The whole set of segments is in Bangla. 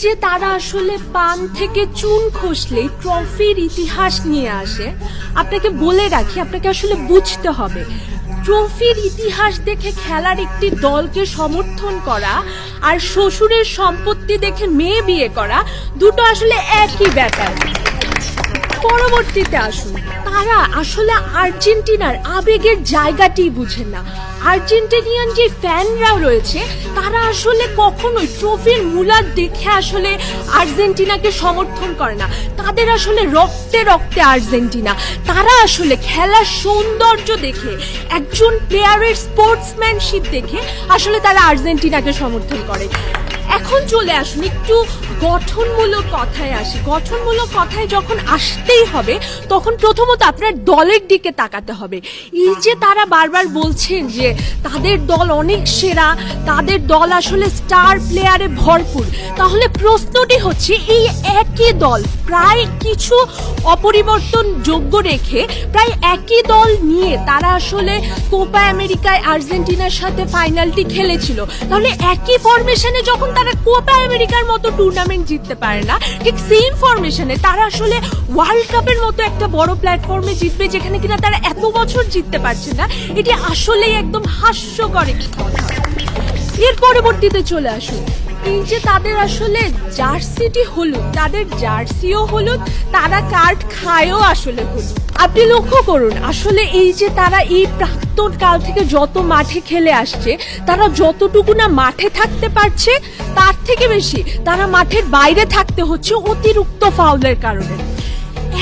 যে তারা আসলে পান থেকে চুন খসলে ট্রফির ইতিহাস নিয়ে আসে। আপনাকে বলে রাখি, আপনাকে আসলে বুঝতে হবে ট্রফির ইতিহাস দেখে খেলার একটি দলকে সমর্থন করা আর শ্বশুরের সম্পত্তি দেখে মেয়ে বিয়ে করা দুটো আসলে একই ব্যাপার। পরবর্তীতে আসুন, তারা আসলে আর্জেন্টিনার আবেগের জায়গাটি বুঝেন না। আর্জেন্টিনিয়ান যে ফ্যানরাও রয়েছে তারা আসলে কখনোই ট্রফির মূলার দেখে আসলে আর্জেন্টিনাকে সমর্থন করে না। তাদের আসলে রক্তে রক্তে আর্জেন্টিনা। তারা আসলে খেলার সৌন্দর্য দেখে, একজন প্লেয়ারের স্পোর্টসম্যানশিপ দেখে আসলে তারা আর্জেন্টিনাকে সমর্থন করে। এখন চলে আসুন একটু গঠনমূলক কথায় আসি। গঠনমূলক কথায় যখন আসতেই হবে তখন প্রথমত আপনার দলের দিকে তাকাতে হবে। এই যে তারা বারবার বলছেন যে তাদের দল অনেক সেরা, তাদের দল আসলে স্টার প্লেয়ারে ভরপুর, তাহলে প্রশ্নটি হচ্ছে এই একই দল প্রায় কিছু অপরিবর্তন যোগ্য রেখে প্রায় একই দল নিয়ে তারা আসলে কোপা আমেরিকায় আর্জেন্টিনার সাথে ফাইনালটি খেলেছিল, তাহলে একই ফরমেশনে যখন তারা কোপা আমেরিকার মতো টুর্নামেন্ট জিততে পারে না, ঠিক সেম ফরমেশনে তারা আসলে ওয়ার্ল্ড কাপের মতো একটা বড় প্ল্যাটফর্মে জিতবে যেখানে কিনা তারা এত বছর জিততে পারছে না, এটি আসলেই একদম হাস্যকর একটি কথা। এর পরবর্তীতে চলে আসুন, এই যে তাদের আসলে জার্সিটি হলুদ, তাদের জার্সিও হলুদ, তারা কার্ড খায়ও আসলে হলুদ। আপনি লক্ষ্য করুন আসলে এই যে তারা এই প্রাক্তন কাল থেকে যত মাঠে খেলে আসছে, তারা যতটুকু না মাঠে থাকতে পারছে তার থেকে বেশি তারা মাঠের বাইরে থাকতে হচ্ছে অতিরিক্ত ফাউলের কারণে।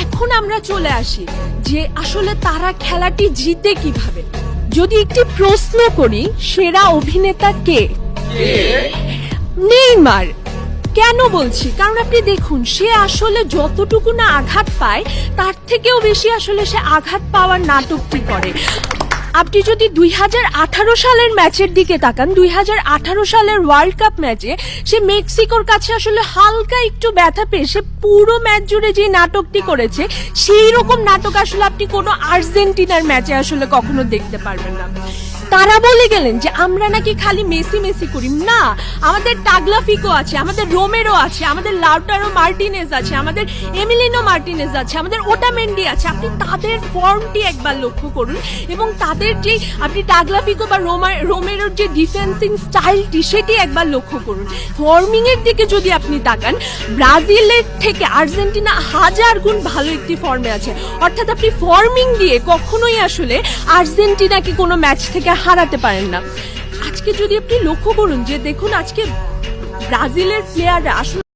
এখন আমরা চলে আসি যে আসলে তারা খেলাটি জিতে কিভাবে। যদি একটি প্রশ্ন করি, সেরা অভিনেতা কে? নেইমার। কেন বলছি? কারণ আপনি দেখুন সে আসলে যতটুকু না আঘাত পায় তার থেকেও বেশি আসলে সে আঘাত পাওয়ার নাটকটি করে। আপনি যদি 2018 সালের ম্যাচের দিকে তাকান, 2018 সালের ওয়ার্ল্ড কাপ ম্যাচে সে মেক্সিকোর কাছে আসলে হালকা একটু ব্যথা পেয়ে সে পুরো ম্যাচ জুড়ে যে নাটকটি করেছে, সেই রকম নাটক আসলে আপনি কোনো আর্জেন্টিনার ম্যাচে আসলে কখনো দেখতে পারবেন না। তারা বলে গেলেন যে আমরা নাকি খালি মেসি মেসি করি, না, আমাদের টাগলাফিকো আছে, আমাদের রোমেরো আছে, আমাদের লাউটারো মার্টিনেজ আছে, আমাদের এমিলিনো মার্টিনেজ আছে, আমাদের ওটামেন্ডি আছে। আপনি তাদের ফর্মটি একবার লক্ষ্য করুন এবং তাদের যে আপনি টাগলাফিকো বা রোমেরোর যে ডিফেন্সিং স্টাইলটি সেটি একবার লক্ষ্য করুন। ফর্মিং এর দিকে যদি আপনি তাকান, ব্রাজিলের থেকে আর্জেন্টিনা 1000 গুণ ভালো একটি ফর্মে আছে। অর্থাৎ আপনি ফর্মিং দিয়ে কখনোই আসলে আর্জেন্টিনাকে কোনো ম্যাচ থেকে হারাতে পারেন না। আজকে যদি আপনি লক্ষ্য করুন যে দেখুন আজকে ব্রাজিলের প্লেয়াররা আসলে